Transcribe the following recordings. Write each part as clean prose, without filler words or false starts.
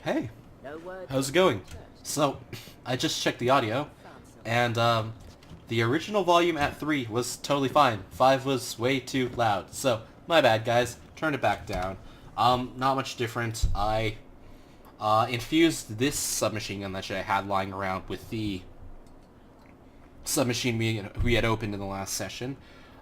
Hey, how's it going? So, I just checked the audio, and the original volume at 3 was totally fine. 5 was way too loud, so my bad, guys. Turned it back down. Not much different. I infused this submachine gun that I had lying around with the submachine we had opened in the last session.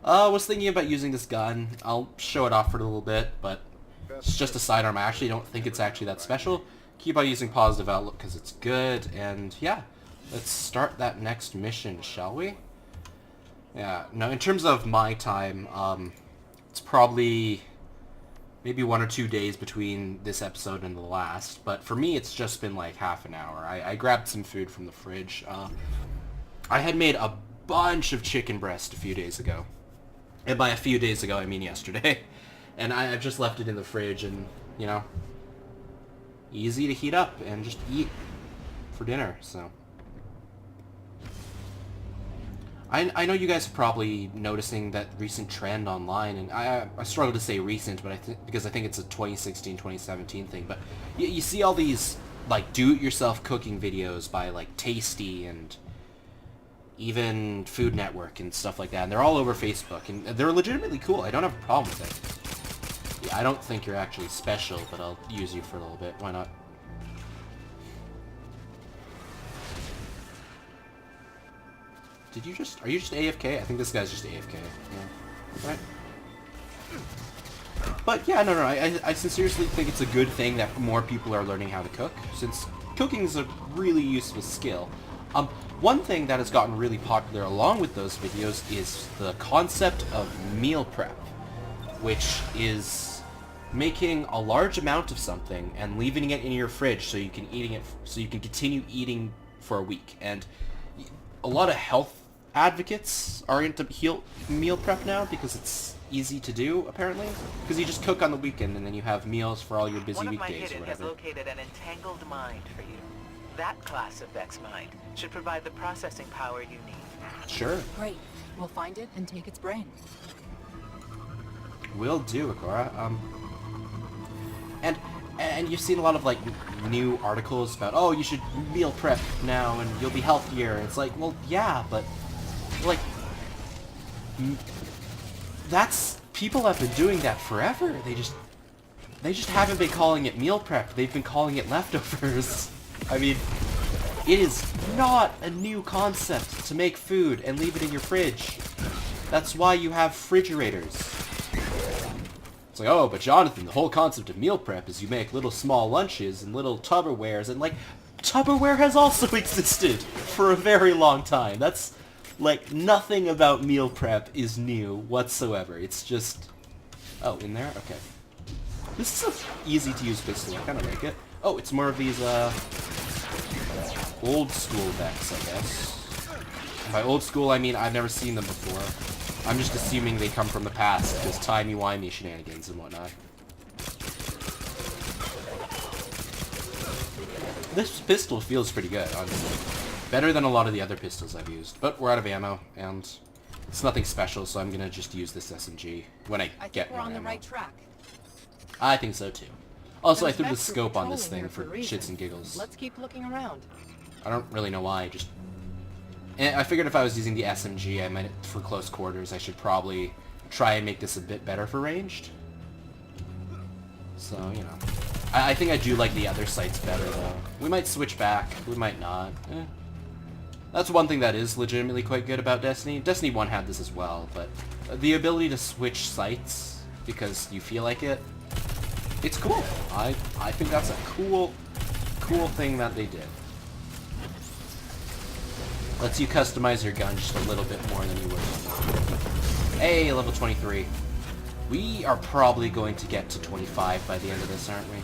Was thinking about using this gun. I'll show it off for a little bit, but it's just a sidearm. I actually don't think it's actually that special. Keep on using positive outlook because it's good, and yeah, let's start that next mission, shall we? Yeah, now in terms of my time, it's probably maybe 1 or 2 days between this episode and the last, but for me it's just been like half an hour. I grabbed some food from the fridge. I had made a bunch of chicken breast a few days ago. And by a few days ago, I mean yesterday. And I've just left it in the fridge and, you know, easy to heat up and just eat for dinner, so. I know you guys are probably noticing that recent trend online, and I struggle to say recent, but because I think it's a 2016, 2017 thing, but you see all these, like, do-it-yourself cooking videos by, like, Tasty and even Food Network and stuff like that, and they're all over Facebook, and they're legitimately cool. I don't have a problem with it. Yeah, I don't think you're actually special, but I'll use you for a little bit. Why not? Are you just AFK? I think this guy's just AFK. Yeah. Right? But yeah, no, I sincerely think it's a good thing that more people are learning how to cook, since cooking is a really useful skill. One thing that has gotten really popular along with those videos is the concept of meal prep, which is making a large amount of something and leaving it in your fridge so you can continue eating for a week. And a lot of health advocates are into meal prep now because it's easy to do, apparently, because you just cook on the weekend and then you have meals for all your busy weekdays or whatever. One of my hidden has located an entangled mind for you. That class of Vex mind should provide the processing power you need. Sure. Great. We'll find it and take its brain. Will do, Akora. And you've seen a lot of, like, new articles about, oh, you should meal prep now and you'll be healthier. And it's like, well, yeah, but, like, people have been doing that forever. They just haven't been calling it meal prep. They've been calling it leftovers. I mean, it is not a new concept to make food and leave it in your fridge. That's why you have refrigerators. It's like, oh, but Jonathan, the whole concept of meal prep is you make little small lunches and little Tupperwares, and, like, Tupperware has also existed for a very long time. That's, like, nothing about meal prep is new whatsoever. It's just... Oh, in there? Okay. This is an easy-to-use pistol. I kind of like it. Oh, it's more of these, old school Vex, I guess. And by old school, I mean I've never seen them before. I'm just assuming they come from the past, because timey-wimey shenanigans and whatnot. This pistol feels pretty good, honestly. Better than a lot of the other pistols I've used. But we're out of ammo, and it's nothing special, so I'm gonna just use this SMG when I get more ammo. I think we're on the right track. I think so, too. Also, I threw the scope on this thing for shits and giggles. Let's keep looking around. I don't really know why, just... And I figured if I was using the SMG, I meant for close quarters, I should probably try and make this a bit better for ranged. So, you know. I think I do like the other sights better, though. We might switch back, we might not. That's one thing that is legitimately quite good about Destiny. Destiny 1 had this as well, but the ability to switch sights because you feel like it, it's cool. I think that's a cool thing that they did. Lets you customize your gun just a little bit more than you would. Hey, level 23. We are probably going to get to 25 by the end of this, aren't we?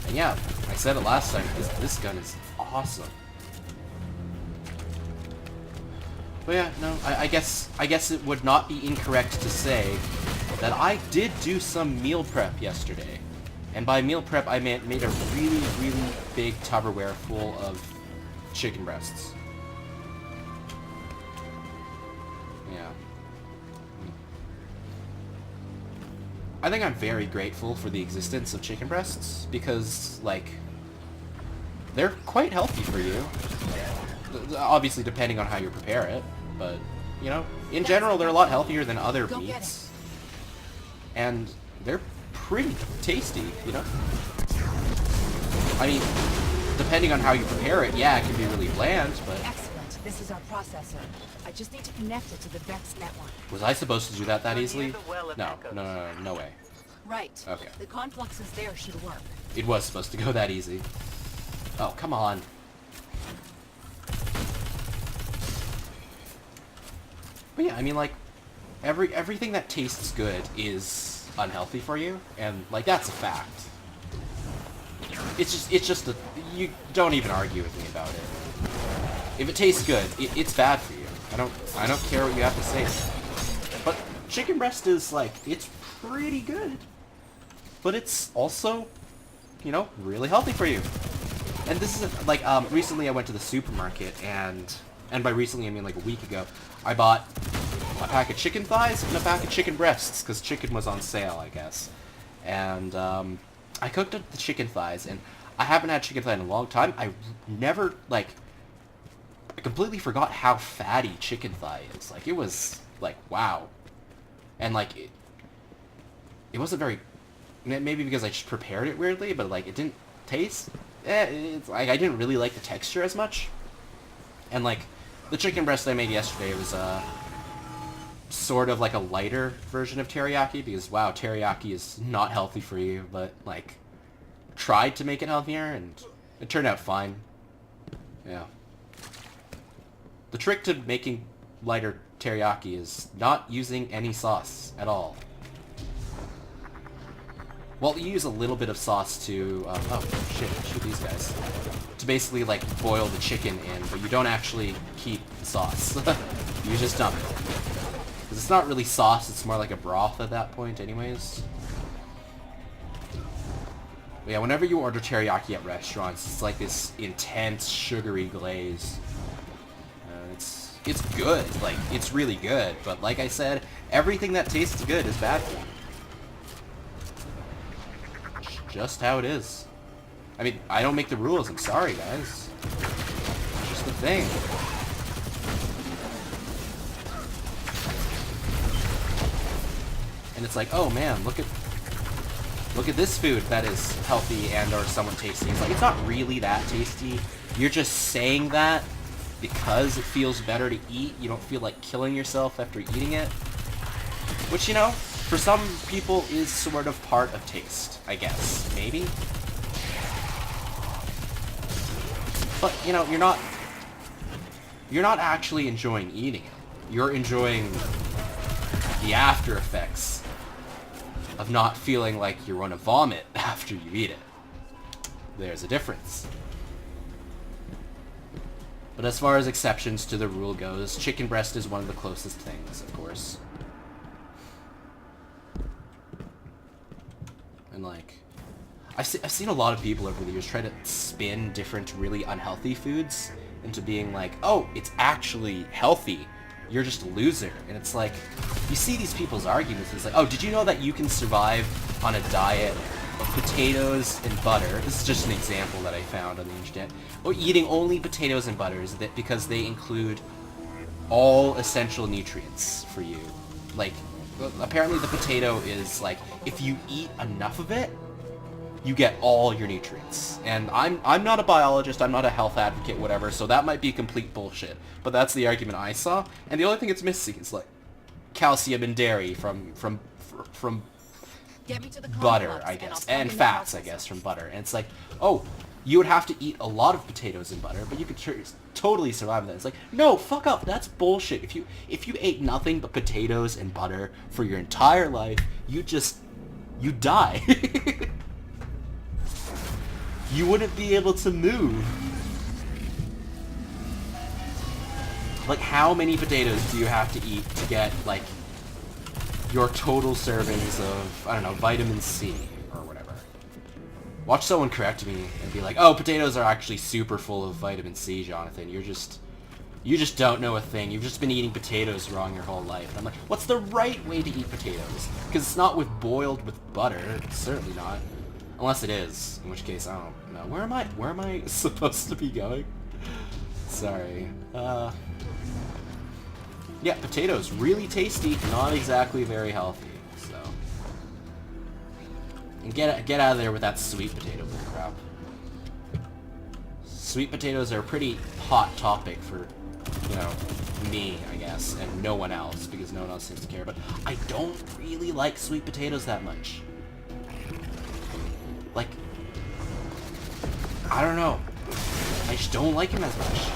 And yeah, I said it last time, this gun is awesome. But yeah, no, I guess it would not be incorrect to say that I did do some meal prep yesterday. And by meal prep, I made a really, really big Tupperware full of chicken breasts. Yeah. I think I'm very grateful for the existence of chicken breasts because, like, they're quite healthy for you. Obviously, depending on how you prepare it, but, you know, in general, they're a lot healthier than other meats. And they're pretty tasty, you know? I mean, depending on how you prepare it, yeah, it can be really bland, but... Excellent. This is our processor. I just need to connect it to the Vex network. Was I supposed to do that easily? No, No way. Right. Okay. The confluxes there should work. It was supposed to go that easy. Oh, come on. But yeah, I mean, like, everything that tastes good is unhealthy for you, and, like, that's a fact. It's just you don't even argue with me about it. If it tastes good, it's bad for you. I don't care what you have to say. But chicken breast is, like, it's pretty good. But it's also, you know, really healthy for you. And this is, like, recently I went to the supermarket, and by recently I mean like a week ago, I bought a pack of chicken thighs and a pack of chicken breasts, because chicken was on sale, I guess. And, I cooked up the chicken thighs, and I haven't had chicken thigh in a long time. I never, like, I completely forgot how fatty chicken thigh is. Like, it was, like, wow. And, like, it wasn't very, maybe because I just prepared it weirdly, but, like, it didn't taste, it's, like, I didn't really like the texture as much. And, like, the chicken breast I made yesterday was, sort of like a lighter version of teriyaki, because, wow, teriyaki is not healthy for you, but, like, tried to make it healthier, and it turned out fine. Yeah. The trick to making lighter teriyaki is not using any sauce at all. Well, you use a little bit of sauce to, oh, shit, shoot these guys. To basically, like, boil the chicken in, but you don't actually keep the sauce. You just dump it. Because it's not really sauce, it's more like a broth at that point anyways. But yeah, whenever you order teriyaki at restaurants, it's like this intense, sugary glaze. It's good, like, it's really good, but like I said, everything that tastes good is bad for you. Just how it is. I mean, I don't make the rules, I'm sorry, guys. It's just the thing. And it's like, oh man, look at this food that is healthy and or somewhat tasty. It's like, it's not really that tasty. You're just saying that because it feels better to eat. You don't feel like killing yourself after eating it. Which, you know, for some people is sort of part of taste, I guess. Maybe? But, you know, you're not actually enjoying eating it. You're enjoying the after effects of not feeling like you're going to vomit after you eat it. There's a difference. But as far as exceptions to the rule goes, chicken breast is one of the closest things, of course. And, like, I've seen a lot of people over the years try to spin different really unhealthy foods into being like, oh, it's actually healthy. You're just a loser. And it's like, you see these people's arguments. It's like, oh, did you know that you can survive on a diet of potatoes and butter? This is just an example that I found on the internet. Or eating only potatoes and butters because they include all essential nutrients for you. Like, apparently the potato is like, if you eat enough of it, you get all your nutrients. And I'm not a biologist, I'm not a health advocate, whatever, so that might be complete bullshit. But that's the argument I saw. And the only thing it's missing is, like, calcium and dairy from Get me to the butter, I guess. And fats, I guess, from butter. And it's like, oh, you would have to eat a lot of potatoes and butter, but you could totally survive that. It's like, no, fuck up, that's bullshit. If you ate nothing but potatoes and butter for your entire life, you die. You wouldn't be able to move. Like, how many potatoes do you have to eat to get, like, your total servings of, I don't know, vitamin C or whatever? Watch someone correct me and be like, oh, potatoes are actually super full of vitamin C, Jonathan. You're just You just don't know a thing. You've just been eating potatoes wrong your whole life. And I'm like, what's the right way to eat potatoes? Because it's not with boiled with butter. It's certainly not. Unless it is. In which case, I don't know. Where am I supposed to be going? Sorry. Yeah, potatoes. Really tasty. Not exactly very healthy. So. And get out of there with that sweet potato crap. Sweet potatoes are a pretty hot topic for, you know, me, I guess, and no one else, because no one else seems to care, but I don't really like sweet potatoes that much. Like, I don't know. I just don't like them as much.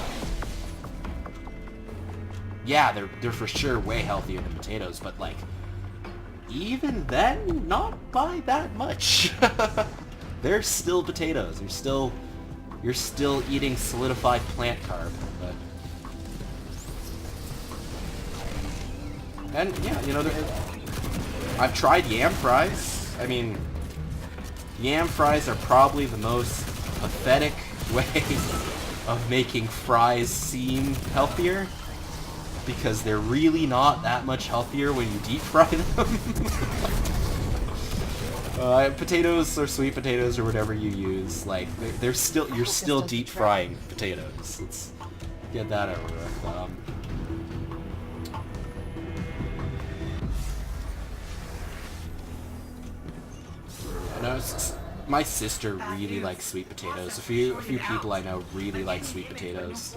Yeah, they're for sure way healthier than potatoes, but like, even then, not by that much. They're still potatoes. You're still eating solidified plant carb, but... And, yeah, you know, I've tried yam fries. I mean, yam fries are probably the most pathetic way of making fries seem healthier, because they're really not that much healthier when you deep fry them. Potatoes or sweet potatoes or whatever you use, like you're still deep frying potatoes. Let's get that over with. I know my sister really likes sweet potatoes. A few people I know really like sweet potatoes.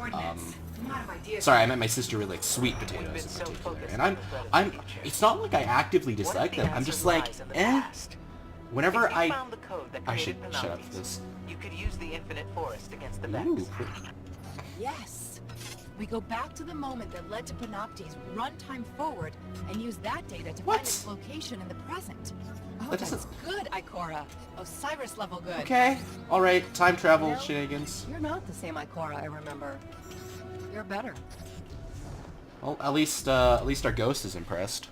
Sorry, I meant my sister really likes sweet potatoes in particular. And it's not like I actively dislike them. I'm just like, eh. Whenever I should shut up for this. You could use the infinite forest against the Vex. Ooh. Yes. We go back to the moment that led to Panopti's runtime forward and use that data to find its location in the present. Oh, That that's doesn't- good, Ikora. Osiris level good. Okay, alright, time travel No. shenanigans. You're not the same Ikora I remember. You're better. Well, at least our ghost is impressed.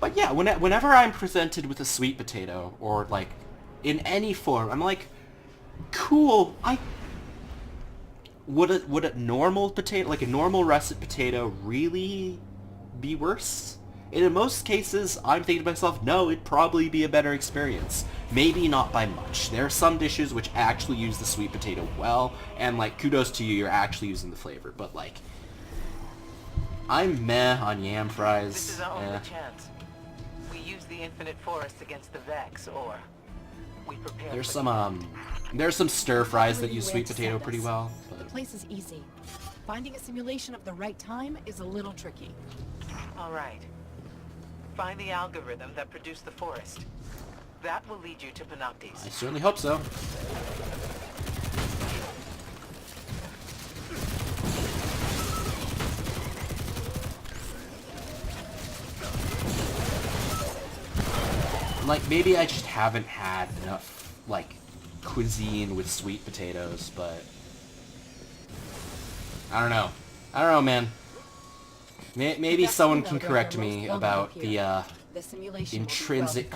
But yeah, whenever I'm presented with a sweet potato, or like, in any form, I'm like, cool, would a normal potato, like a normal russet potato, really be worse? And in most cases, I'm thinking to myself, no, it'd probably be a better experience. Maybe not by much. There are some dishes which actually use the sweet potato well, and like, kudos to you, you're actually using the flavor, but like, I'm meh on yam fries. This is our only chance. We use the infinite forest against the Vex, or we prepare. There's some stir fries that use sweet potato pretty well. The But place is easy. Finding a simulation of the right time is a little tricky. All right. Find the algorithm that produced the forest. That will lead you to Panopti's. I certainly hope so. Like, maybe I just haven't had enough, like, cuisine with sweet potatoes, but... I don't know, man. Maybe someone can correct me about the simulation intrinsic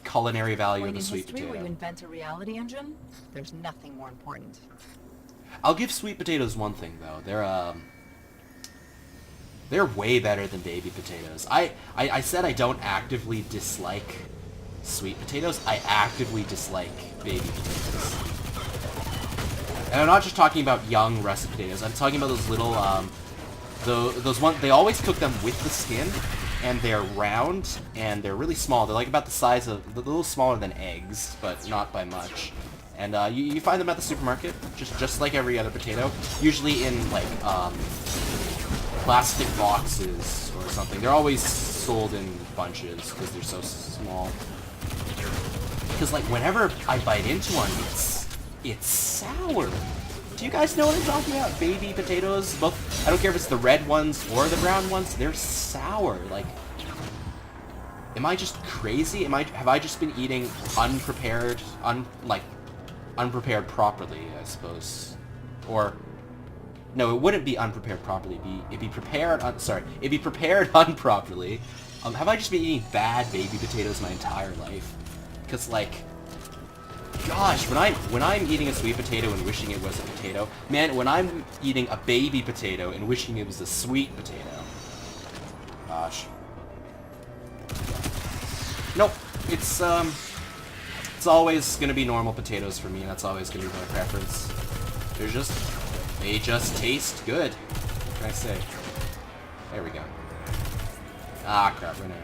culinary value of the sweet Where you potato. invent a reality engine, there's nothing more important. I'll give sweet potatoes one thing, though. They're way better than baby potatoes. I said I don't actively dislike sweet potatoes. I actively dislike baby potatoes. And I'm not just talking about young russet potatoes. I'm talking about those little, those ones, they always cook them with the skin, and they're round, and they're really small. They're like about the size of, a little smaller than eggs, but not by much. And you find them at the supermarket, just like every other potato, usually in like plastic boxes or something. They're always sold in bunches because they're so small. Because like whenever I bite into one, it's sour. Do you guys know what I'm talking about? Baby potatoes, both. I don't care if it's the red ones or the brown ones. They're sour. Like, am I just crazy? Have I just been eating unprepared, unprepared properly, I suppose. Or, no, it wouldn't be unprepared properly. It'd be prepared, it'd be prepared unproperly. Have I just been eating bad baby potatoes my entire life? Because, like, gosh, when I'm eating a sweet potato and wishing it was a potato, man, when I'm eating a baby potato and wishing it was a sweet potato. Gosh. Nope. It's always gonna be normal potatoes for me. That's always gonna be my preference. They just taste good. What can I say? There we go. Ah, crap, right now.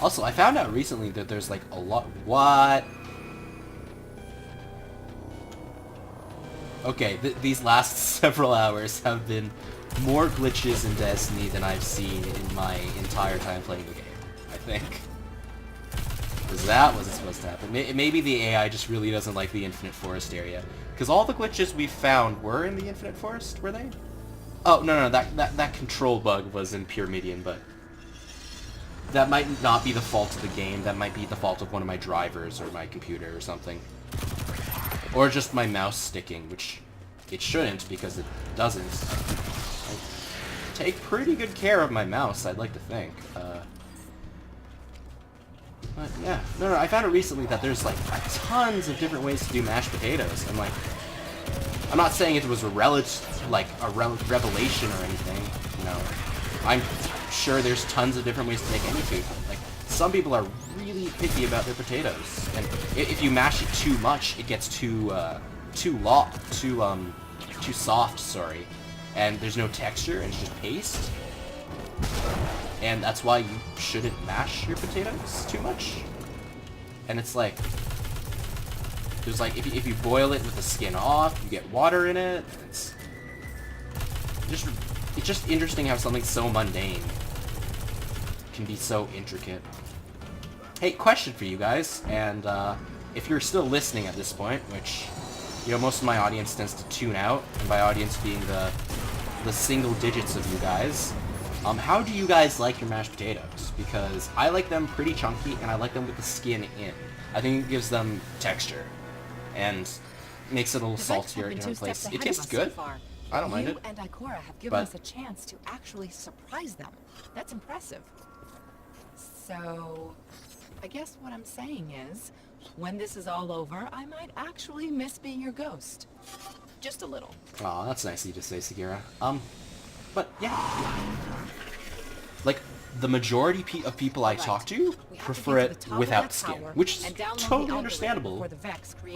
Also, I found out recently that there's like a lot. What? Okay, these last several hours have been more glitches in Destiny than I've seen in my entire time playing the game, I think. Because that wasn't supposed to happen. Maybe the AI just really doesn't like the Infinite Forest area. Because all the glitches we found were in the Infinite Forest, were they? Oh, no, that control bug was in Pure Midian, but that might not be the fault of the game. That might be the fault of one of my drivers or my computer or something. Or just my mouse sticking, which it shouldn't because it doesn't. I take pretty good care of my mouse, I'd like to think. But yeah, no, I found it recently that there's like tons of different ways to do mashed potatoes. And like, I'm not saying it was a revelation or anything, you know. I'm sure there's tons of different ways to make any food. Like, some people are really picky about their potatoes, and if you mash it too much, it gets too soft, sorry, and there's no texture, and it's just paste. And that's why you shouldn't mash your potatoes too much. And it's like, there's like, if you boil it with the skin off, you get water in it. It's just interesting how something so mundane can be so intricate. Hey, question for you guys, and if you're still listening at this point, which, you know, most of my audience tends to tune out, and by audience being the single digits of you guys, how do you guys like your mashed potatoes? Because I like them pretty chunky, and I like them with the skin in. I think it gives them texture, and makes it a little saltier in different places. It tastes good. I don't mind it. You and Ikora have given us a chance to actually surprise them. That's impressive. So, I guess what I'm saying is, when this is all over, I might actually miss being your ghost. Just a little. Aw, that's nice of you to say, Sangria. But yeah. Like, the majority of people I talk to prefer it without skin, which is totally understandable.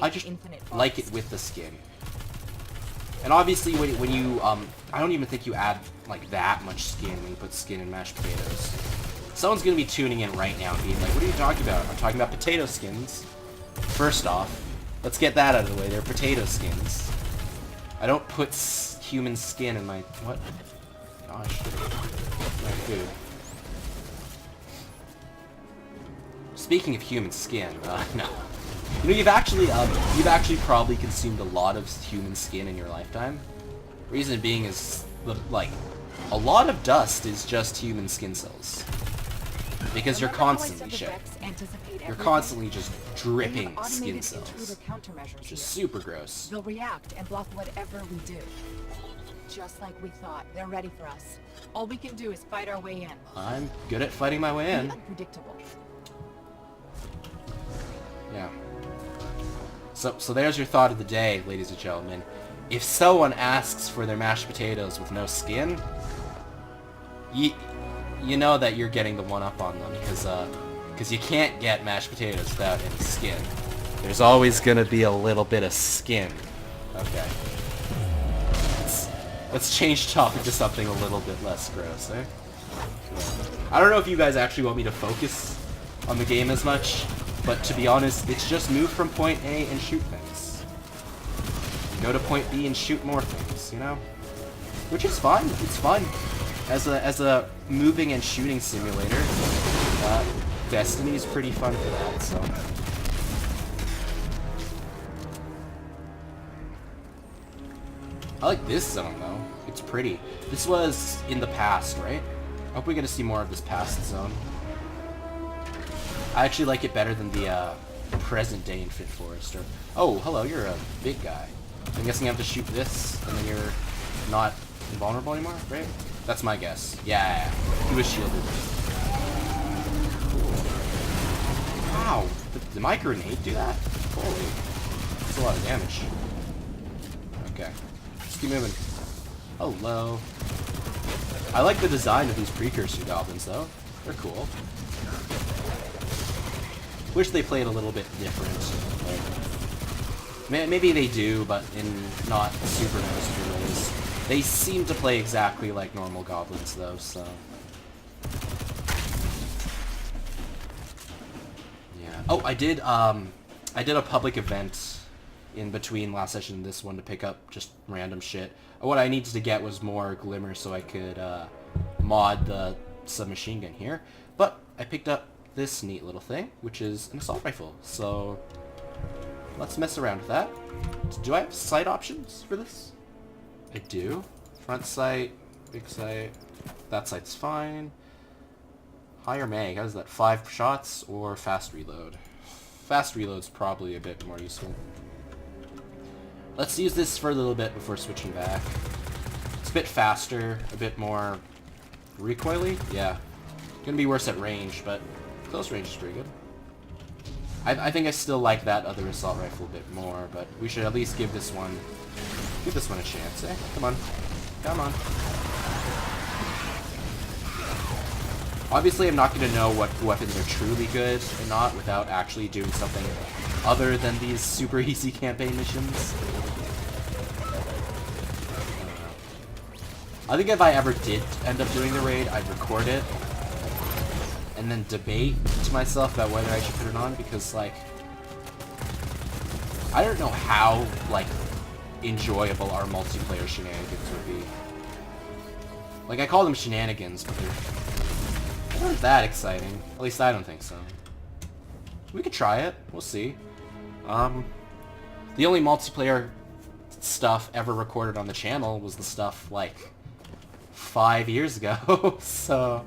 I just like it with the skin. And obviously, when you, I don't even think you add, like, that much skin when you put skin in mashed potatoes. Someone's gonna be tuning in right now and being like, what are you talking about? I'm talking about potato skins. First off, let's get that out of the way. They're potato skins. I don't put human skin in my... What? Gosh. My food. Speaking of human skin, no. You know, you've actually probably consumed a lot of human skin in your lifetime. Reason being is, like, a lot of dust is just human skin cells. Because you're constantly You're constantly just dripping skin cells. Which is super gross. They'll react and block whatever we do. Just like we thought, they're ready for us. All we can do is fight our way in. I'm good at fighting my way in. Unpredictable. Yeah. So there's your thought of the day, ladies and gentlemen. If someone asks for their mashed potatoes with no skin, you know that you're getting the one up on them, because you can't get mashed potatoes without any skin. There's always gonna be a little bit of skin. Okay. Let's change topic to something a little bit less gross, eh? Yeah. I don't know if you guys actually want me to focus on the game as much, but to be honest, it's just move from point A and shoot things. You go to point B and shoot more things, you know? Which is fun. It's fun. As a moving and shooting simulator, Destiny is pretty fun for that, so... I like this zone, though. It's pretty. This was in the past, right? I hope we get to see more of this past zone. I actually like it better than the present-day Infinite Forest. Oh, hello, you're a big guy. I'm guessing I have to shoot this, and then you're not invulnerable anymore, right? That's my guess. Yeah, he was shielded. Wow, did my grenade do that? Holy, that's a lot of damage. Okay, let's keep moving. Hello. I like the design of these precursor goblins, though. They're cool. Wish they played a little bit different. Like, maybe they do, but in not super noticeable ways. They seem to play exactly like normal goblins, though, so... Yeah. Oh, I did a public event in between last session and this one to pick up just random shit. What I needed to get was more glimmer so I could mod the submachine gun here. But I picked up this neat little thing, which is an assault rifle. So let's mess around with that. Do I have sight options for this? I do. Front sight, big sight. That sight's fine. Higher mag, how is that? 5 shots or fast reload? Fast reload's probably a bit more useful. Let's use this for a little bit before switching back. It's a bit faster, a bit more recoily. Yeah. Gonna be worse at range, but close range is pretty good. I think I still like that other assault rifle a bit more, but we should at least give this one a chance, eh? Come on. Come on. Obviously, I'm not going to know what weapons are truly good and not without actually doing something other than these super easy campaign missions. I think if I ever did end up doing the raid, I'd record it and then debate to myself about whether I should put it on, because, like, I don't know how, like, enjoyable our multiplayer shenanigans would be. Like, I call them shenanigans, but they're not that exciting. At least I don't think so. We could try it. We'll see. The only multiplayer stuff ever recorded on the channel was the stuff, like, 5 years ago. So,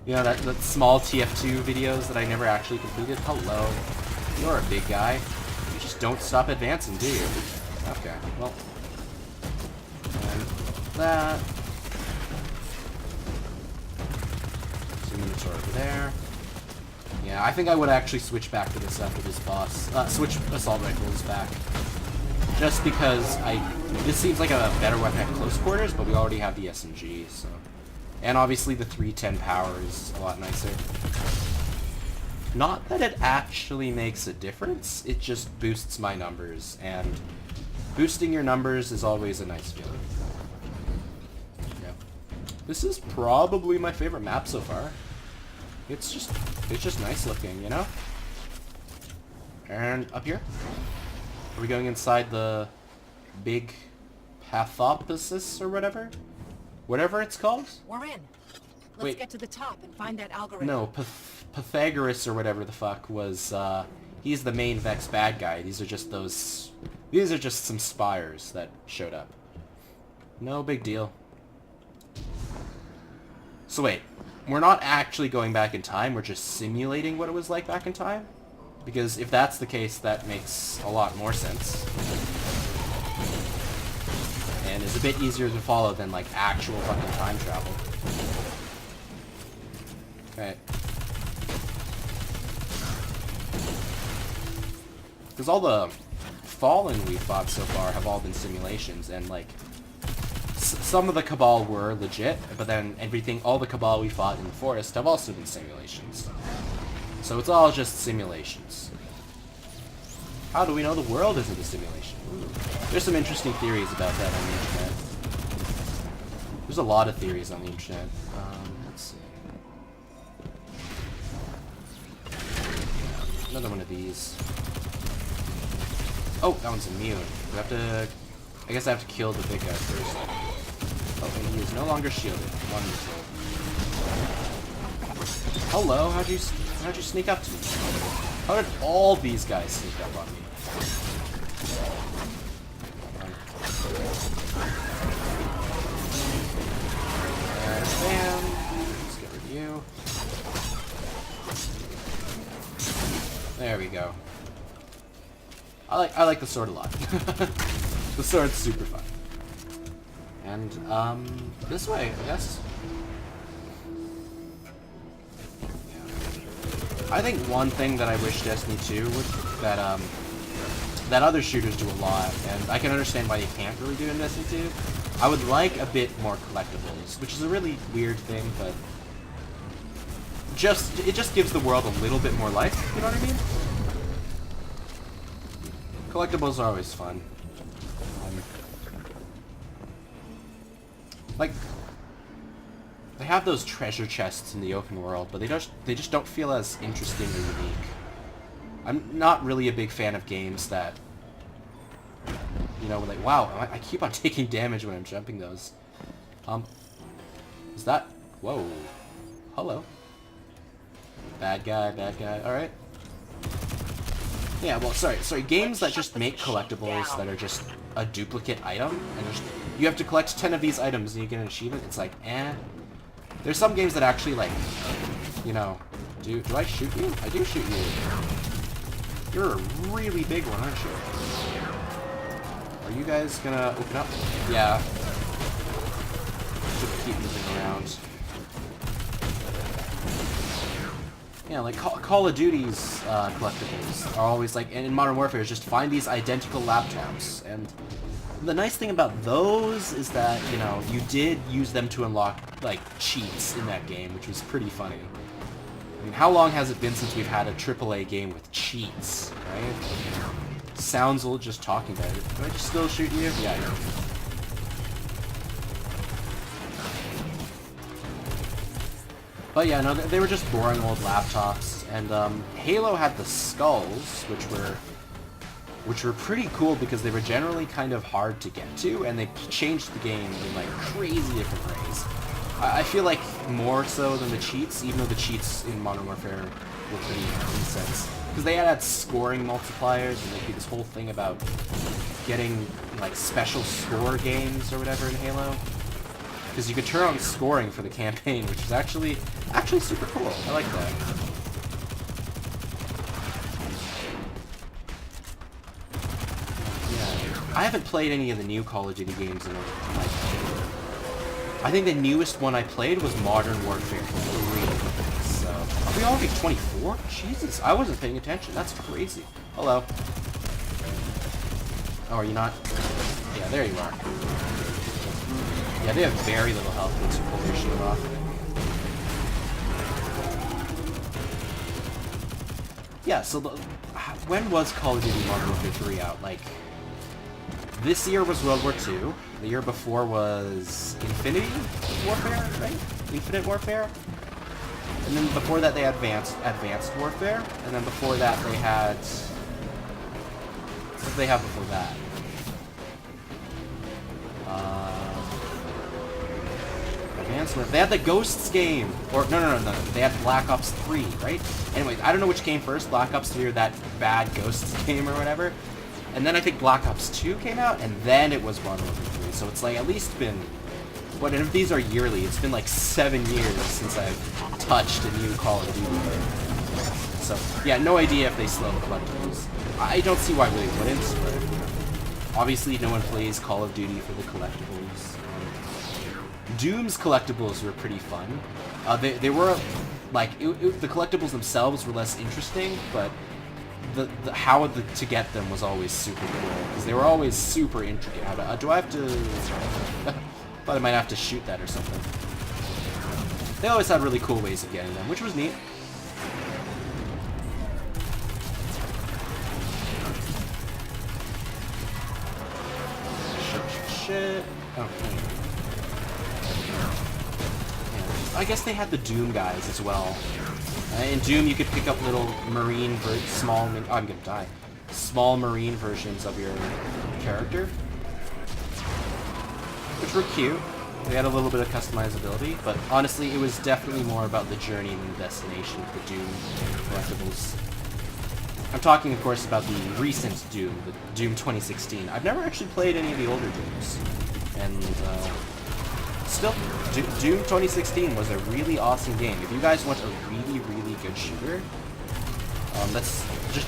you know, that small TF2 videos that I never actually completed. Hello. You're a big guy. You just don't stop advancing, do you? Okay, well. And that. Minotaur over there. Yeah, I think I would actually switch back to this after this boss. Switch assault rifles back. Just because this seems like a better weapon at close quarters, but we already have the SMG, so. And obviously the 310 power is a lot nicer. Not that it actually makes a difference, it just boosts my numbers, and boosting your numbers is always a nice feeling. This is probably my favorite map so far. It's just nice looking, you know? And up here? Are we going inside the big pathoposis or whatever? Whatever it's called? We're in. Let's get to the top and find that algorithm. No, Pythagoras or whatever the fuck was, he's the main Vex bad guy. These are just some spires that showed up. No big deal. So wait, we're not actually going back in time, we're just simulating what it was like back in time? Because if that's the case, that makes a lot more sense. And is a bit easier to follow than, like, actual fucking time travel. Okay. Because all the Fallen we've fought so far have all been simulations, and, like, some of the Cabal were legit, but then all the Cabal we fought in the forest have also been simulations. So it's all just simulations. How do we know the world isn't a simulation? Ooh. There's some interesting theories about that on the internet. There's a lot of theories on the internet. Let's see. Another one of these. Oh, that one's immune. We have to... I guess I have to kill the big guy first. Oh, and he is no longer shielded. Wonderful. Hello, how'd you sneak up to me? How did all these guys sneak up on me? Bam. Let's get rid of you. There we go. I like the sword a lot. The sword's super fun. And, this way, I guess. I think one thing that I wish Destiny 2 would, that other shooters do a lot, and I can understand why they can't really do in Destiny 2, I would like a bit more collectibles, which is a really weird thing, but it just gives the world a little bit more life, you know what I mean? Collectibles are always fun. Like, they have those treasure chests in the open world, but they just don't feel as interesting or unique. I'm not really a big fan of games that, you know, like, wow, I keep on taking damage when I'm jumping those. Is that... Whoa. Hello. Bad guy, alright. Yeah, well, sorry, games that just make collectibles that are just a duplicate item, and just, you have to collect 10 of these items and you get an achievement, it's like, eh. There's some games that actually, like, you know, do I shoot you? I do shoot you. You're a really big one, aren't you? Are you guys gonna open up? Yeah. Just keep moving around. Yeah, like Call of Duty's collectibles are always like, and in Modern Warfare, is just find these identical laptops. And the nice thing about those is that, you know, you did use them to unlock, like, cheats in that game, which was pretty funny. I mean, how long has it been since we've had a AAA game with cheats, right? Sounds old just talking about it. Do I just still shoot you? Yeah, I know. But yeah, no, they were just boring old laptops, and Halo had the skulls, which were pretty cool because they were generally kind of hard to get to, and they changed the game in like crazy different ways. I feel like more so than the cheats, even though the cheats in Modern Warfare were pretty intense. Because they had scoring multipliers, and they did this whole thing about getting like special score games or whatever in Halo. Because you could turn on scoring for the campaign, which is actually super cool. I like that. Yeah, I haven't played any of the new Call of Duty games in like, I think the newest one I played was Modern Warfare 3. So, are we already 24? Jesus, I wasn't paying attention. That's crazy. Hello. Oh, are you not? Yeah, there you are. Yeah, they have very little health once you pull their shield off. Yeah, so when was Call of Duty Modern Warfare 3 out? Like, this year was World War II. The year before was Infinity Warfare, right? Infinite Warfare. And then before that they had Advanced Warfare. And then before that they had... What did they have before that? They had the Ghosts game, or no. They had Black Ops 3, right? Anyways, I don't know which came first, Black Ops 3 or that bad Ghosts game or whatever. And then I think Black Ops 2 came out, and then it was Modern Warfare 3. So it's like at least been, what if these are yearly? It's been like 7 years since I've touched a new Call of Duty game. So yeah, no idea if they slow the collectibles. I don't see why they wouldn't, but obviously no one plays Call of Duty for the collectibles. Doom's collectibles were pretty fun. They were, like, the collectibles themselves were less interesting, but how to get them was always super cool, because they were always super intricate. Do I have to... thought I might have to shoot that or something. They always had really cool ways of getting them, which was neat. Shit. Okay. I guess they had the Doom guys as well. In Doom, you could pick up little marine, small marine versions of your character, which were cute. They had a little bit of customizability, but honestly, it was definitely more about the journey than the destination for Doom collectibles. I'm talking, of course, about the recent Doom, the Doom 2016. I've never actually played any of the older Dooms, and still, Doom 2016 was a really awesome game. If you guys want a really, really good shooter, that's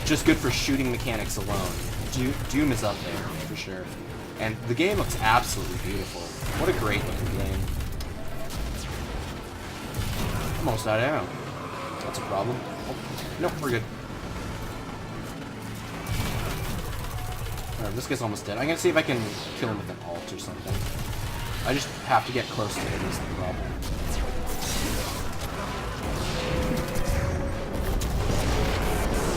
just good for shooting mechanics alone. Doom is up there, for sure. And the game looks absolutely beautiful. What a great looking game. Almost out of ammo. That's a problem. Oh, nope, we're good. Alright, this guy's almost dead. I'm gonna see if I can kill him with an ult or something. I just have to get close to him is the problem.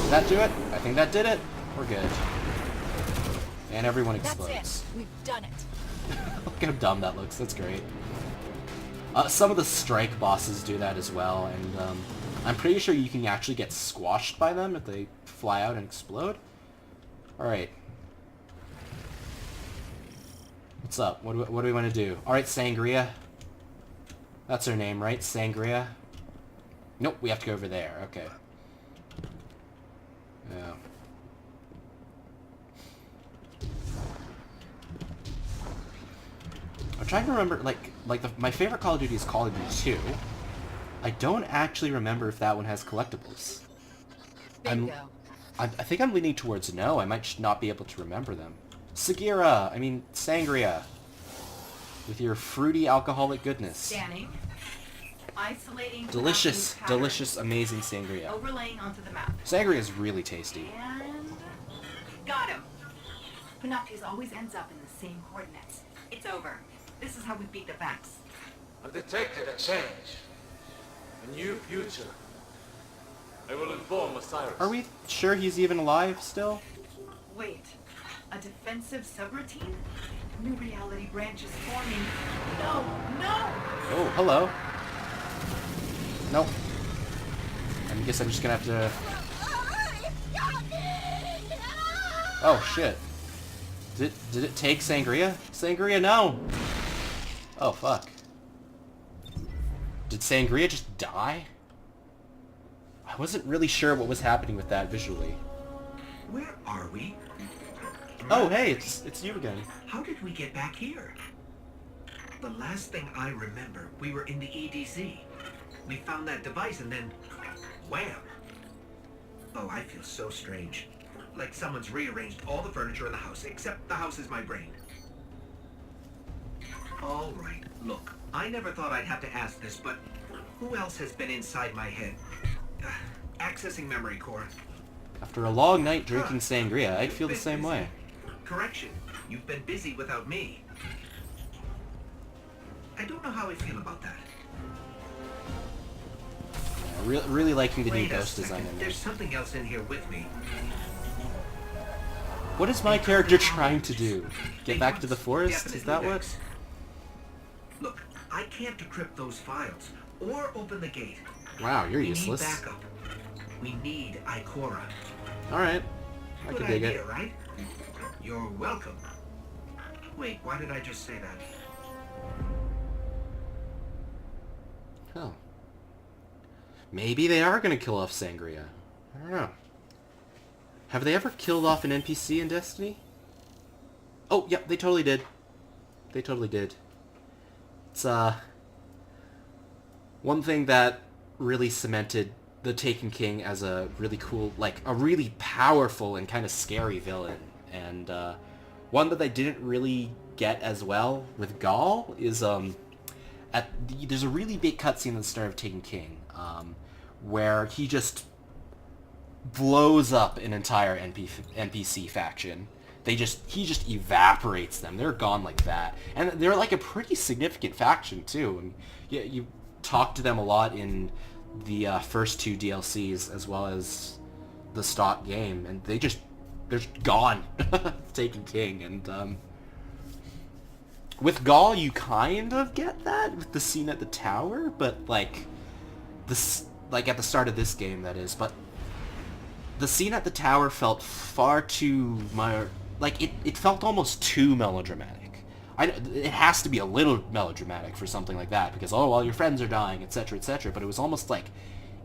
Did that do it? I think that did it. We're good. And everyone explodes. That's it. We've done it. Look how dumb that looks. That's great. Some of the strike bosses do that as well, and I'm pretty sure you can actually get squashed by them if they fly out and explode. Alright. What's up? What do we want to do? Alright, Sangria. That's her name, right? Sangria? Nope, we have to go over there. Okay. Yeah. I'm trying to remember, my favorite Call of Duty is Call of Duty 2. I don't actually remember if that one has collectibles. Bingo. I think I'm leaning towards no. I might not be able to remember them. Sangria. With your fruity alcoholic goodness. Scanning. Isolating. Delicious, delicious, amazing sangria. Overlaying onto the map. Sangria is really tasty. And got him. Panoptes always ends up in the same coordinates. It's over. This is how we beat the Vax. I've detected a change. A new future. I will inform Osiris. Are we sure he's even alive still? Wait. A defensive subroutine? New reality branch is forming. No! No! Oh, hello. Nope. I guess I'm just gonna have to... Oh, shit. Did it take Sangria? Sangria, no! Oh, fuck. Did Sangria just die? I wasn't really sure what was happening with that visually. Where are we? Oh, hey, it's you again. How did we get back here? The last thing I remember, we were in the EDC. We found that device and then... wham! Oh, I feel so strange. Like someone's rearranged all the furniture in the house, except the house is my brain. All right, look, I never thought I'd have to ask this, but who else has been inside my head? Accessing memory core. After a long night drinking sangria, I'd feel the Been same busy. way. Correction, you've been busy without me. I don't know how I feel about that. Yeah, really liking the new Wait a ghost design second, in there. there's something else in here with me. What is my character trying to do? Get back to the forest? Is that what? Look, I can't decrypt those files or open the gate. Wow, you're We useless. need backup. We need Ikora. Alright. I Good can dig idea, it. right? You're welcome. Wait, why did I just say that? Oh. Maybe they are gonna kill off Sangria. I don't know. Have they ever killed off an NPC in Destiny? Oh, yep, they totally did. They totally did. It's, one thing that really cemented the Taken King as a really cool, like, a really powerful and kind of scary villain. And, one that they didn't really get as well with Gaul is, there's a really big cutscene at the start of Taken King, where he just blows up an entire NPC faction. He just evaporates them. They're gone like that. And they're like a pretty significant faction too. And you talk to them a lot in the first two DLCs as well as the stock game, and they're just gone. Taken King. And with Gaul you kind of get that with the scene at the tower, but like at the start of this game, that is. But the scene at the tower felt far too it felt almost too melodramatic. It has to be a little melodramatic for something like that, because, oh, well, your friends are dying, etc., etc., but it was almost like,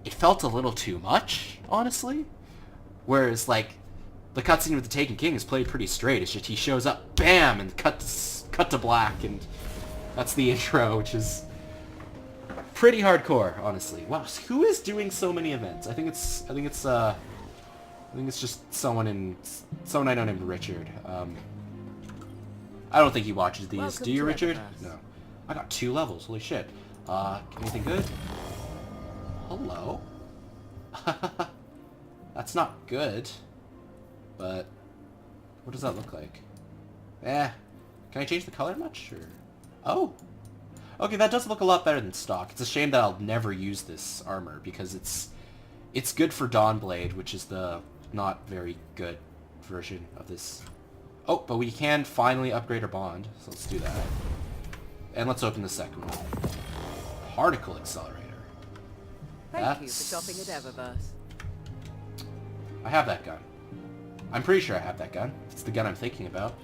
it felt a little too much, honestly. Whereas, like, the cutscene with the Taken King is played pretty straight. It's just he shows up, bam, and cut to black, and that's the intro, which is pretty hardcore, honestly. Wow, who is doing so many events? I think it's I think it's just someone I know named Richard. I don't think he watches these. Welcome Do you, to Richard? Eververse. No. I got 2 levels. Holy shit. Anything good? Hello? That's not good. But what does that look like? Can I change the color much? Or... Oh! Okay, that does look a lot better than stock. It's a shame that I'll never use this armor, because it's good for Dawnblade, which is the not very good version of this. Oh, but we can finally upgrade our bond, so let's do that. And let's open the second one. Particle accelerator. Thank you for shopping at Eververse. I have that gun. I'm pretty sure I have that gun. It's the gun I'm thinking about.